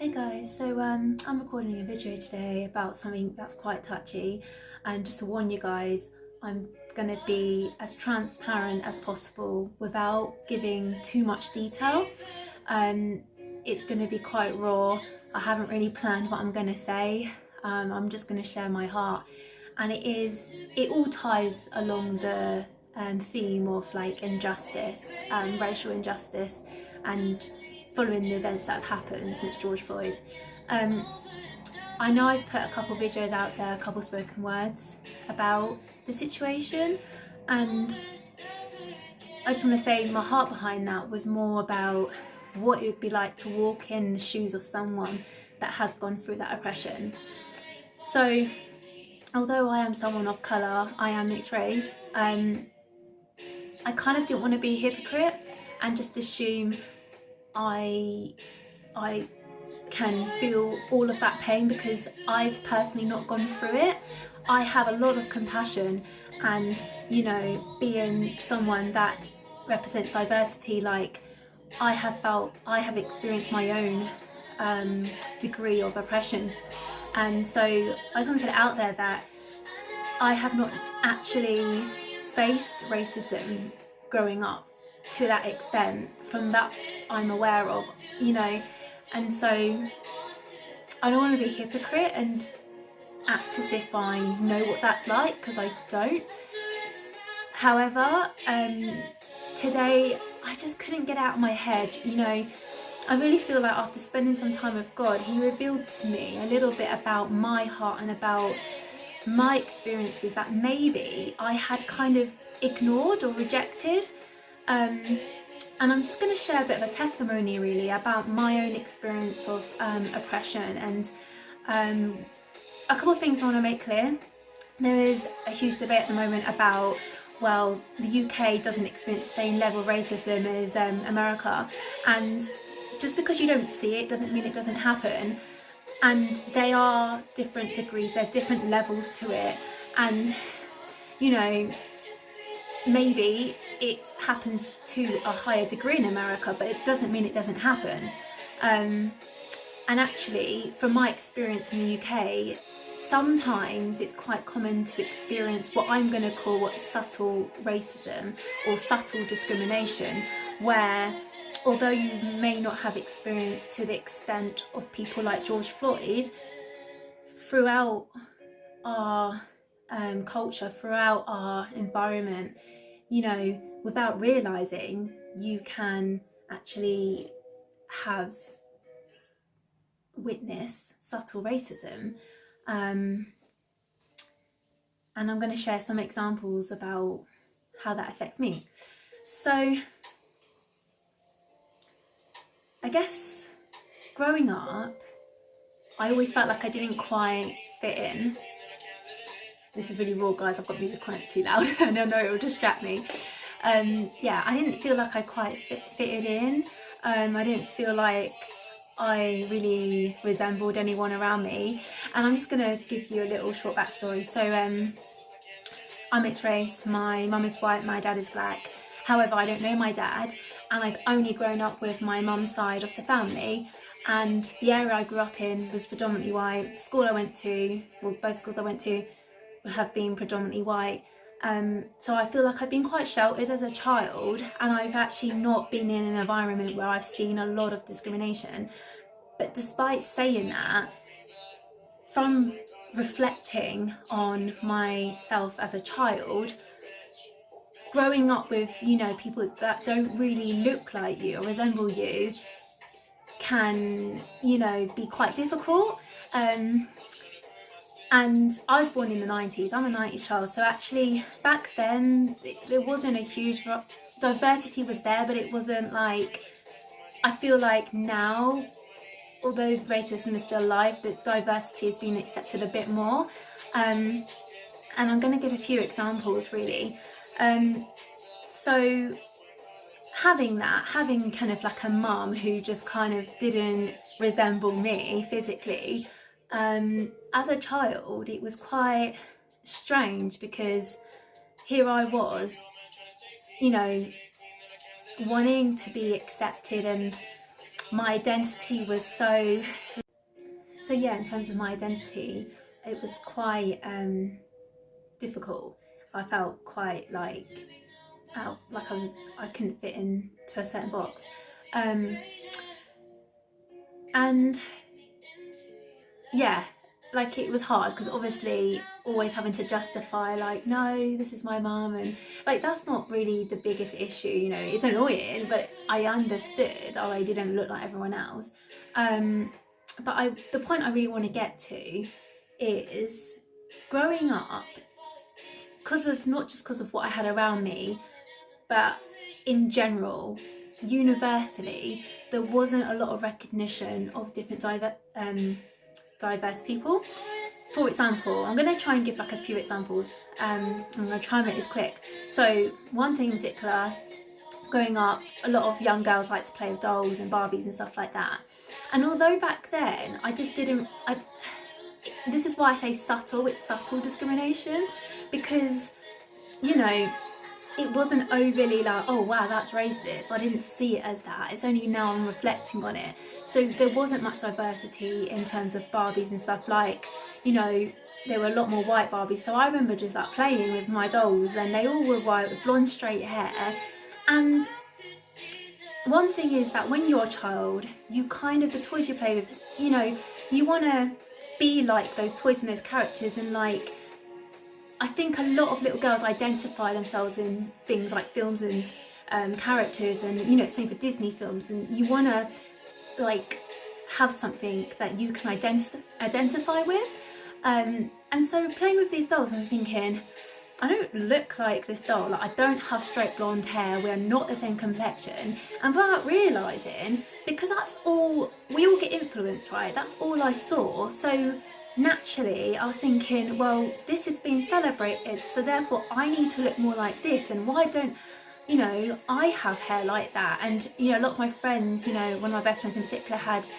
Hey guys, so I'm recording a video today about something that's quite touchy, and just to warn you guys, I'm going to be as transparent as possible without giving too much detail. It's going to be quite raw. I haven't really planned what I'm going to say. I'm just going to share my heart, and it all ties along the theme of like injustice, racial injustice, and following the events that have happened since George Floyd. I know I've put a couple videos out there, a couple spoken words about the situation, and I just want to say my heart behind that was more about what it would be like to walk in the shoes of someone that has gone through that oppression. So although I am someone of colour, I am mixed race, I kind of didn't want to be a hypocrite and just assume I can feel all of that pain because I've personally not gone through it. I have a lot of compassion, and being someone that represents diversity, like I have experienced my own degree of oppression, and so I just want to put it out there that I have not actually faced racism growing up to that extent, from that I'm aware of, and so I don't want to be a hypocrite and act as if I know what that's like, because I don't. However, today I just couldn't get out of my head. I really feel like after spending some time with God, He revealed to me a little bit about my heart and about my experiences that maybe I had kind of ignored or rejected. And I'm just going to share a bit of a testimony really about my own experience of oppression, and a couple of things I want to make clear. There is a huge debate at the moment about, well, the UK doesn't experience the same level of racism as America, and just because you don't see it doesn't mean it doesn't happen, and they are different degrees, there are different levels to it, and maybe it happens to a higher degree in America, but it doesn't mean it doesn't happen. And actually, from my experience in the UK, sometimes it's quite common to experience what I'm going to call subtle racism or subtle discrimination, where although you may not have experienced to the extent of people like George Floyd, throughout our culture, throughout our environment, without realizing, you can actually have witnessed subtle racism. And I'm going to share some examples about how that affects me. So I guess growing up, I always felt like I didn't quite fit in. This is really raw, guys. I've got music on, it's too loud. And I know it will distract me. Yeah, I didn't feel like I quite fitted in. I didn't feel like I really resembled anyone around me. And I'm just going to give you a little short backstory. So I'm mixed race. My mum is white, my dad is black. However, I don't know my dad, and I've only grown up with my mum's side of the family. And the area I grew up in was predominantly white. The school I went to, well, both schools I went to, have been predominantly white, so I feel like I've been quite sheltered as a child, and I've actually not been in an environment where I've seen a lot of discrimination. But despite saying that, from reflecting on myself as a child, growing up with people that don't really look like you or resemble you can be quite difficult. And I was born in the 90s, I'm a 90s child, so actually back then there wasn't a huge diversity was there, but it wasn't like, I feel like now, although racism is still alive, the diversity has been accepted a bit more. And I'm going to give a few examples really. So having kind of like a mum who just kind of didn't resemble me physically, as a child, it was quite strange, because here I was, wanting to be accepted and my identity was so yeah, in terms of my identity, it was quite difficult. I felt quite like out, like I couldn't fit into a certain box, and yeah, like it was hard because obviously always having to justify like, no, this is my mum, and like that's not really the biggest issue, you know. It's annoying, but I understood I didn't look like everyone else. But the point I really want to get to is growing up, because of not just because of what I had around me, but in general, universally, there wasn't a lot of recognition of different diverse people. For example, I'm going to try and give like a few examples. I'm going to try and make this quick. So one thing in particular, growing up, a lot of young girls like to play with dolls and Barbies and stuff like that. And although back then I just didn't, this is why I say subtle, it's subtle discrimination, because, you know, it wasn't overly like, oh wow, that's racist. I didn't see it as that. It's only now I'm reflecting on it. So there wasn't much diversity in terms of Barbies and stuff. Like, you know, there were a lot more white Barbies. So I remember just like playing with my dolls, and they all were white with blonde straight hair. And one thing is that when you're a child, you kind of, the toys you play with, you know, you want to be like those toys and those characters, and like, I think a lot of little girls identify themselves in things like films and characters, and you know, same for Disney films, and you want to like have something that you can identify with, and so playing with these dolls, I'm thinking, I don't look like this doll, like I don't have straight blonde hair, we're not the same complexion. And without realising, because that's all, we all get influenced, right? That's all I saw. So naturally I was thinking, well, this is being celebrated, so therefore I need to look more like this, and why don't, you know, I have hair like that? And you know, a lot of my friends, you know, one of my best friends in particular had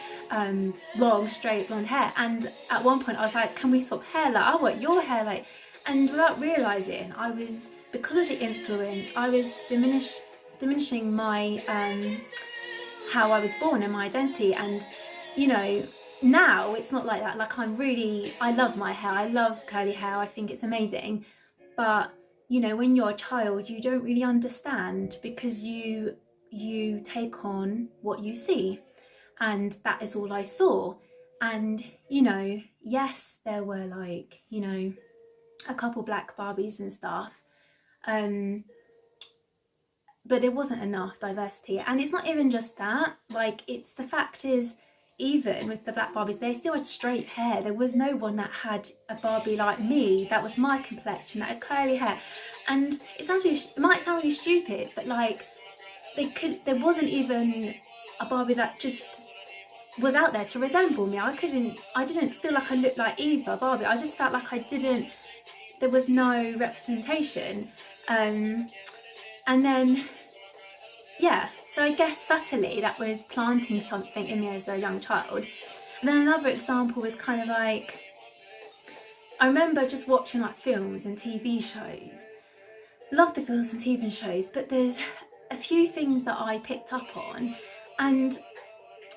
long straight blonde hair, and at one point I was like, can we swap hair? Like, I want your hair. Like, and without realising, I was, because of the influence, I was diminishing my how I was born and my identity. And you know, now it's not like that. Like, I love my hair, I love curly hair, I think it's amazing. But you know, when you're a child, you don't really understand, because you take on what you see, and that is all I saw. And you know, yes, there were like, you know, a couple black Barbies and stuff, but there wasn't enough diversity. And it's not even just that, like, it's the fact is, even with the black Barbies, they still had straight hair. There was no one that had a Barbie like me, that was my complexion, that had curly hair. And it might sound really stupid, but like, there wasn't even a Barbie that just was out there to resemble me. I didn't feel like I looked like either Barbie. I just felt like there was no representation. And then, yeah, so I guess subtly that was planting something in me as a young child. And then another example was kind of like, I remember just watching like films and TV shows. Love the films and TV shows, but there's a few things that I picked up on, and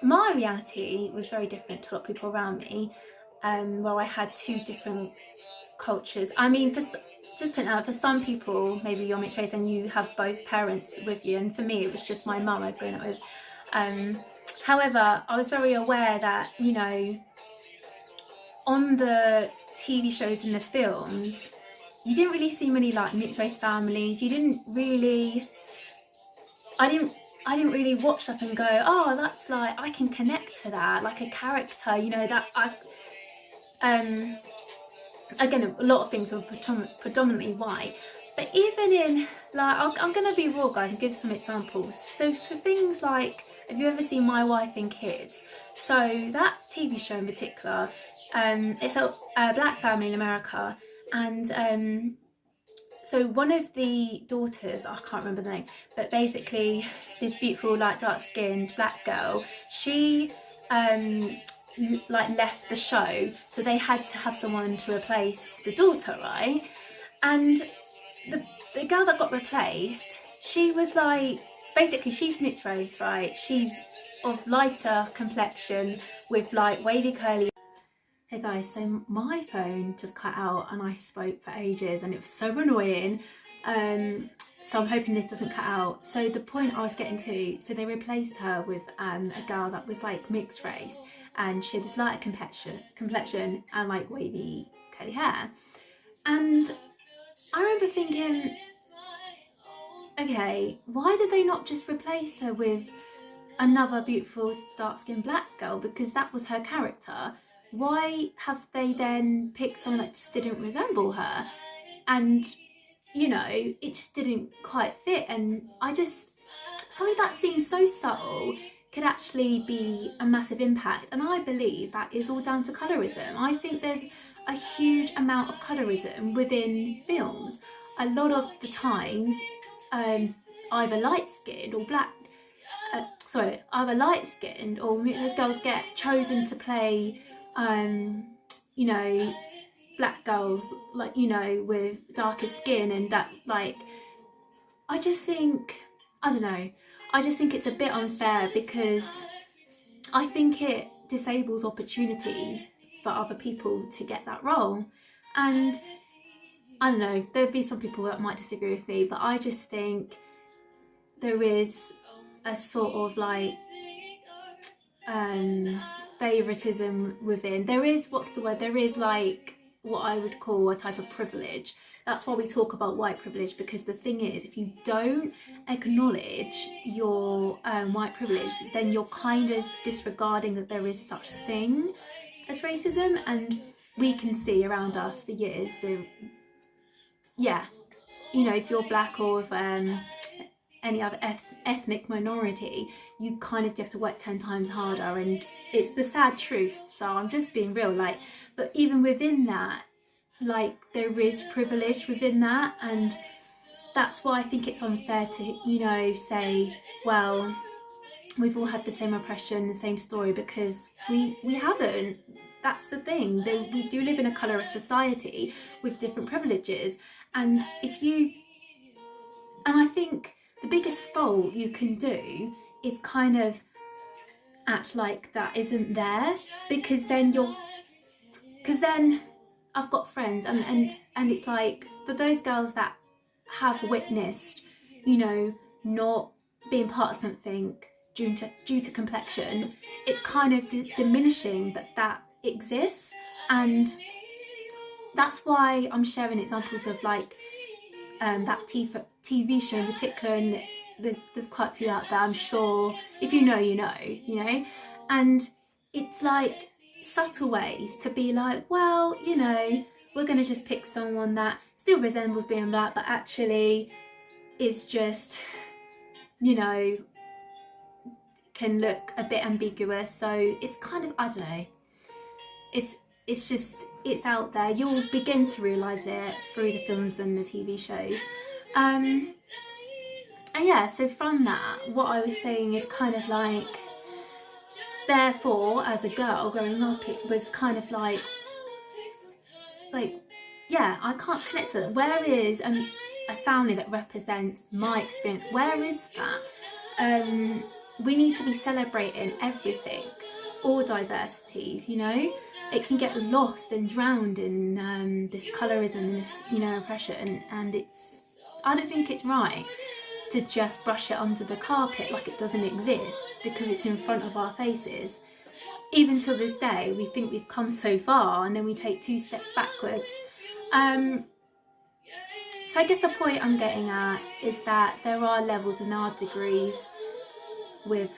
my reality was very different to a lot of people around me, where I had two different cultures. I mean, just putting out, for some people, maybe you're mixed race and you have both parents with you, and for me it was just my mum I'd grown up with. However, I was very aware that, you know, on the TV shows and the films, you didn't really see many like mixed race families. I didn't really watch stuff and go, oh, that's like, I can connect to that, like a character, you know, that again, a lot of things were predominantly white. But even in, like, I'm going to be raw, guys, and give some examples. So for things like, have you ever seen My Wife and Kids? So that TV show in particular, it's a black family in America, and so one of the daughters, I can't remember the name, but basically this beautiful, like, dark-skinned black girl, she like left the show, so they had to have someone to replace the daughter, right? And the girl that got replaced, she was like, basically she's mixed race, right? She's of lighter complexion with like wavy curly. Hey guys, so my phone just cut out and I spoke for ages and it was so annoying. So I'm hoping this doesn't cut out. So the point I was getting to, so they replaced her with a girl that was like mixed race, and she had this lighter complexion and like wavy curly hair. And I remember thinking, okay, why did they not just replace her with another beautiful dark-skinned black girl, because that was her character? Why have they then picked someone that just didn't resemble her? And you know, it just didn't quite fit. And I just, something that seems so subtle could actually be a massive impact. And I believe that is all down to colorism. I think there's a huge amount of colorism within films. A lot of the times, either light-skinned or black, either light-skinned or those girls get chosen to play, you know, black girls, like, you know, with darker skin, and that, like, I just think, I don't know, I just think it's a bit unfair, because I think it disables opportunities for other people to get that role. And I don't know, there'd be some people that might disagree with me, but I just think there is a sort of like favoritism within. There is, what's the word, there is like what I would call a type of privilege. That's why we talk about white privilege, because the thing is, if you don't acknowledge your white privilege, then you're kind of disregarding that there is such thing as racism. And we can see around us for years you know, if you're black or if any other ethnic minority, you kind of have to work 10 times harder, and it's the sad truth. So I'm just being real, like, but even within that, like, there is privilege within that, and that's why I think it's unfair to, you know, say, well, we've all had the same oppression, the same story, because we haven't. That's the thing. We do live in a colourist society with different privileges, and I think the biggest fault you can do is kind of act like that isn't there, because then I've got friends, and it's like, for those girls that have witnessed, you know, not being part of something due to complexion, it's kind of diminishing that exists. And that's why I'm sharing examples of like that TV show in particular, and there's quite a few out there, I'm sure. If you know, you know. And it's like subtle ways to be like, well, you know, we're going to just pick someone that still resembles being black, but actually is just, you know, can look a bit ambiguous. So it's kind of, I don't know, it's just, it's out there. You'll begin to realise it through the films and the TV shows. And yeah, so from that, what I was saying is kind of like, therefore, as a girl growing up, it was kind of like, yeah, I can't connect to that. Where is a family that represents my experience? Where is that? We need to be celebrating everything, all diversities, you know? It can get lost and drowned in this colorism and this, you know, oppression, and I don't think it's right to just brush it under the carpet like it doesn't exist because it's in front of our faces. Even till this day, we think we've come so far, and then we take 2 steps backwards. So I guess the point I'm getting at is that there are levels and there are degrees with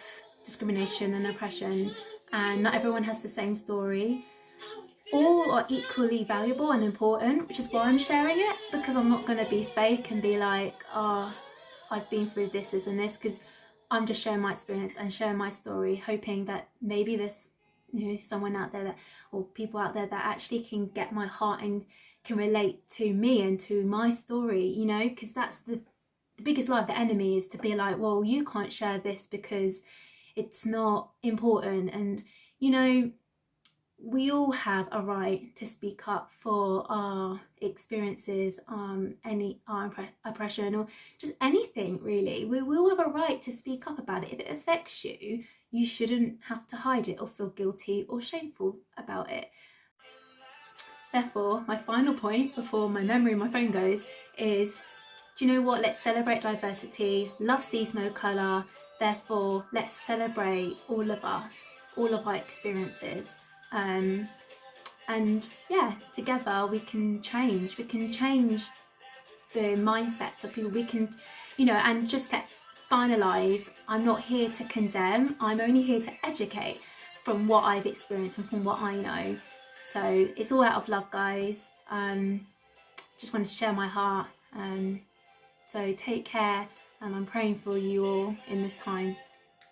discrimination and oppression, and not everyone has the same story. All are equally valuable and important, which is why I'm sharing it, because I'm not going to be fake and be like, oh, I've been through this and this, because I'm just sharing my experience and sharing my story, hoping that maybe there's, you know, someone out there that, or people out there that actually can get my heart and can relate to me and to my story, you know, because that's the biggest lie of the enemy, is to be like, well, you can't share this because it's not important. And, you know, we all have a right to speak up for our experiences, our oppression, or just anything really. We all have a right to speak up about it. If it affects you, you shouldn't have to hide it or feel guilty or shameful about it. Therefore, my final point before my memory of my phone goes is, do you know what? Let's celebrate diversity. Love sees no colour. Therefore, let's celebrate all of us, all of our experiences. And yeah, together we can change. We can change the mindsets of people. We can, and just to finalise, I'm not here to condemn. I'm only here to educate from what I've experienced and from what I know. So it's all out of love, guys. Just wanted to share my heart. So take care, and I'm praying for you all in this time.